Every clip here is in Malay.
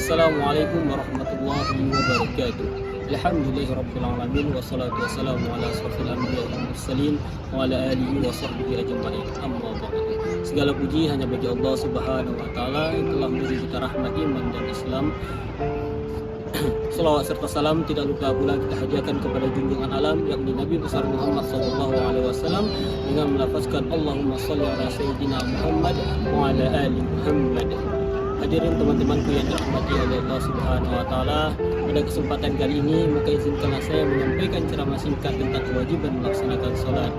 Assalamualaikum warahmatullahi wabarakatuh. Alhamdulillahirrabbilalamin. Wassalatu wassalamu ala asrafil anbiya'i wal mursalin wa ala alihi wa sahbihi ajma'in. Amma ba'du. Segala puji hanya bagi Allah Subhanahu wa taala yang telah memberi kita rahmat iman dan Islam. Salawat serta salam tidak lupa pula kita hadiahkan kepada junjungan alam yakni Nabi besar Muhammad sallallahu alaihi wasallam dengan melafazkan Allahumma shalli ala sayyidina Muhammad wa ala ali Muhammad. Hadirin teman-temanku yang dirahmati oleh Allah Subhanahu wa taala, pada kesempatan kali ini maka izinkanlah saya menyampaikan ceramah singkat tentang kewajiban melaksanakan salat.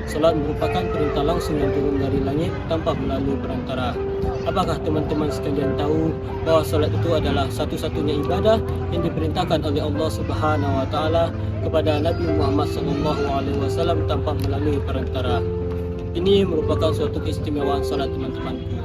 Salat merupakan perintah langsung yang turun dari langit tanpa melalui perantara. Apakah teman-teman sekalian tahu bahwa salat itu adalah satu-satunya ibadah yang diperintahkan oleh Allah Subhanahu wa taala kepada Nabi Muhammad sallallahu alaihi wasallam tanpa melalui perantara. Ini merupakan suatu keistimewaan salat teman-temanku.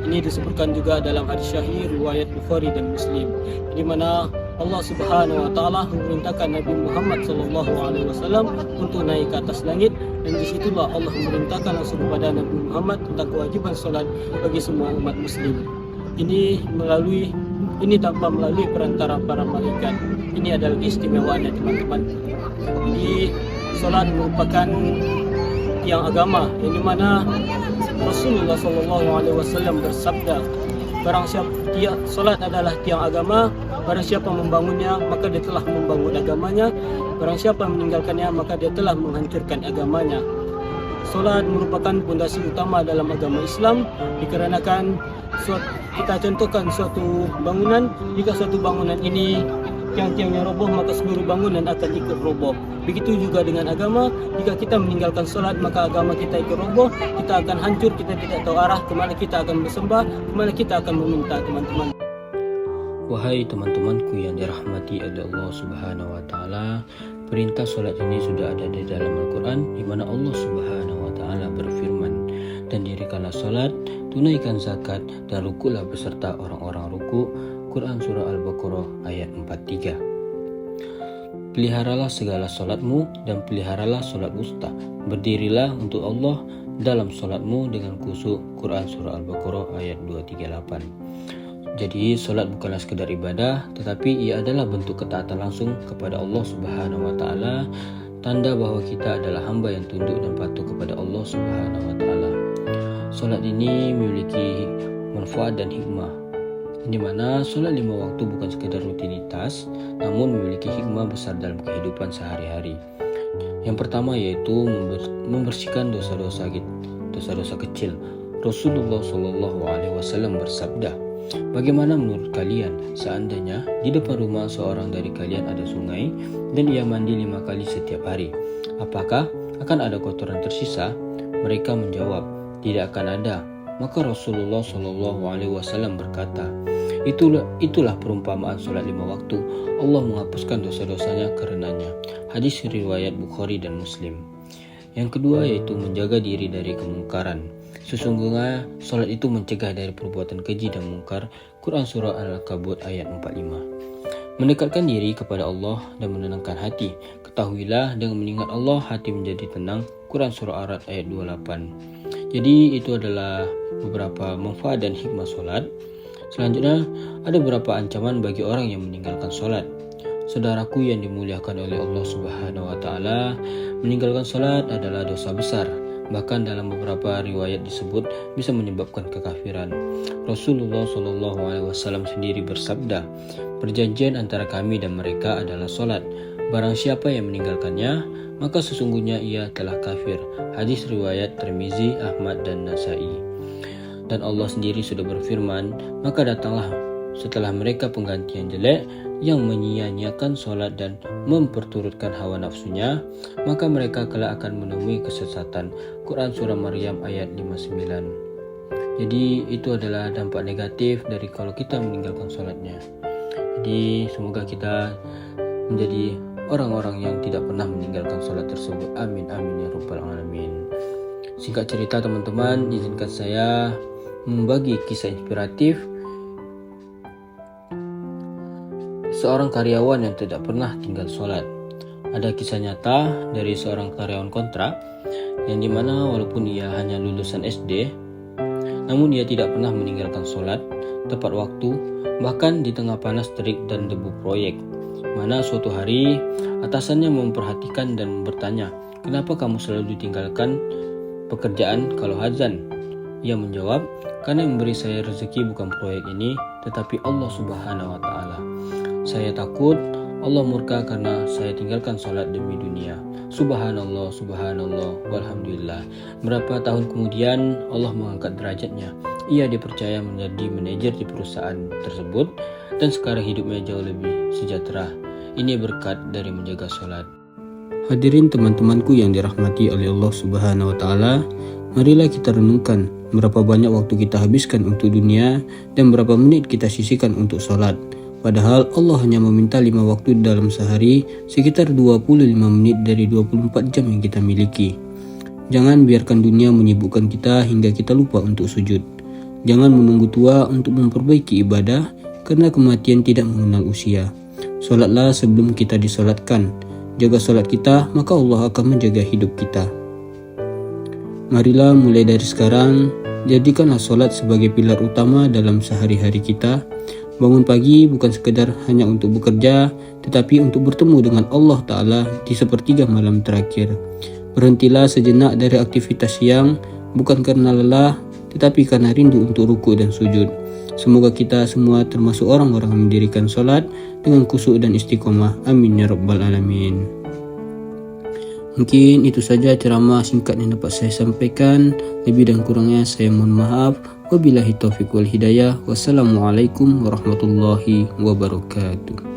Ini disebutkan juga dalam hadis syahih riwayat Bukhari dan Muslim, di mana Allah Subhanahu wa taala memerintahkan Nabi Muhammad sallallahu alaihi wasallam untuk naik ke atas langit, dan disitulah Allah memerintahkan langsung kepada Nabi Muhammad tentang kewajiban salat bagi semua umat muslim. Ini tanpa melalui perantara para malaikat. Ini adalah keistimewaannya teman-teman. Jadi salat merupakan tiang agama yang dimana Rasulullah SAW bersabda, barang siapa salat adalah tiang agama, barang siapa membangunnya maka dia telah membangun agamanya, barang siapa meninggalkannya maka dia telah menghancurkan agamanya. Salat merupakan fondasi utama dalam agama Islam, dikarenakan kita contohkan suatu bangunan, jika suatu bangunan ini tiang-tiangnya roboh maka seluruh bangunan akan ikut roboh. Begitu juga dengan agama, jika kita meninggalkan salat maka agama kita ikut roboh, kita akan hancur, kita tidak tahu arah kemana kita akan bersembah, kemana kita akan meminta teman-teman. Wahai teman-temanku yang dirahmati oleh Allah Subhanahu wa taala, perintah salat ini sudah ada di dalam Al-Qur'an, di mana Allah Subhanahu wa taala berfirman, "Dan dirikanlah salat, tunaikan zakat dan rukuklah beserta orang-orang rukuk." Quran surah Al-Baqarah ayat 43. Peliharalah segala salatmu dan peliharalah salat wusta. Berdirilah untuk Allah dalam salatmu dengan khusyuk. Quran surah Al-Baqarah ayat 238. Jadi salat bukanlah sekadar ibadah, tetapi ia adalah bentuk ketaatan langsung kepada Allah Subhanahu wa taala, tanda bahwa kita adalah hamba yang tunduk dan patuh kepada Allah Subhanahu wa taala. Salat ini memiliki manfaat dan hikmah, di mana solat 5 waktu bukan sekadar rutinitas, namun memiliki hikmah besar dalam kehidupan sehari-hari. Yang pertama yaitu membersihkan dosa-dosa kecil. Rasulullah SAW bersabda, "Bagaimana menurut kalian seandainya di depan rumah seorang dari kalian ada sungai dan ia mandi 5 kali setiap hari? Apakah akan ada kotoran tersisa?" Mereka menjawab, "Tidak akan ada." Maka Rasulullah SAW berkata, Itulah perumpamaan solat 5 waktu. Allah menghapuskan dosa-dosanya karenanya. Hadis riwayat Bukhari dan Muslim. Yang kedua yaitu menjaga diri dari kemungkaran. Sesungguhnya solat itu mencegah dari perbuatan keji dan mungkar. Quran surah Al-Ankabut ayat 45. Mendekatkan diri kepada Allah dan menenangkan hati. Ketahuilah dengan mengingat Allah hati menjadi tenang. Quran surah Ar-Ra'd ayat 28. Jadi itu adalah beberapa manfaat dan hikmah solat. Selanjutnya, ada beberapa ancaman bagi orang yang meninggalkan solat. Saudaraku yang dimuliakan oleh Allah Subhanahu wa taala, meninggalkan solat adalah dosa besar. Bahkan dalam beberapa riwayat disebut bisa menyebabkan kekafiran. Rasulullah SAW sendiri bersabda, "Perjanjian antara kami dan mereka adalah solat. Barang siapa yang meninggalkannya, maka sesungguhnya ia telah kafir." Hadis riwayat Tirmizi, Ahmad dan Nasai. Dan Allah sendiri sudah berfirman, "Maka datanglah setelah mereka pengganti yang jelek, yang menyia-nyiakan solat dan memperturutkan hawa nafsunya, maka mereka kelak akan menemui kesesatan." Quran surah Maryam ayat 59. Jadi itu adalah dampak negatif dari kalau kita meninggalkan solatnya. Jadi semoga kita menjadi orang-orang yang tidak pernah meninggalkan solat tersebut. Amin amin ya rabbal alamin. Singkat cerita teman-teman, izinkan saya membagi kisah inspiratif seorang karyawan yang tidak pernah tinggal sholat. Ada kisah nyata dari seorang karyawan kontrak yang dimana walaupun ia hanya lulusan SD, namun ia tidak pernah meninggalkan sholat tepat waktu, bahkan di tengah panas terik dan debu proyek. Mana suatu hari atasannya memperhatikan dan bertanya, "Kenapa kamu selalu ditinggalkan pekerjaan kalau azan?" Ia menjawab, "Karena yang memberi saya rezeki bukan proyek ini, tetapi Allah Subhanahu wa Ta'ala. Saya takut Allah murka karena saya tinggalkan sholat demi dunia." Subhanallah, subhanallah, walhamdulillah. Berapa tahun kemudian Allah mengangkat derajatnya. Ia dipercaya menjadi manajer di perusahaan tersebut dan sekarang hidupnya jauh lebih sejahtera. Ini berkat dari menjaga sholat. Hadirin teman-temanku yang dirahmati oleh Allah Subhanahu wa Ta'ala, marilah kita renungkan berapa banyak waktu kita habiskan untuk dunia dan berapa menit kita sisihkan untuk sholat. Padahal Allah hanya meminta 5 waktu dalam sehari, sekitar 25 menit dari 24 jam yang kita miliki. Jangan biarkan dunia menyibukkan kita hingga kita lupa untuk sujud. Jangan menunggu tua untuk memperbaiki ibadah, karena kematian tidak mengenal usia. Sholatlah sebelum kita disolatkan. Jaga sholat kita, maka Allah akan menjaga hidup kita. Marilah mulai dari sekarang, jadikanlah sholat sebagai pilar utama dalam sehari-hari kita. Bangun pagi bukan sekedar hanya untuk bekerja, tetapi untuk bertemu dengan Allah Ta'ala di sepertiga malam terakhir. Berhentilah sejenak dari aktivitas siang, bukan karena lelah, tetapi karena rindu untuk ruku dan sujud. Semoga kita semua termasuk orang-orang yang mendirikan sholat dengan khusyuk dan istiqomah. Amin ya rabbal alamin. Mungkin itu saja ceramah singkat yang dapat saya sampaikan. Lebih dan kurangnya saya mohon maaf. Wabillahi taufiq wal hidayah. Wassalamualaikum warahmatullahi wabarakatuh.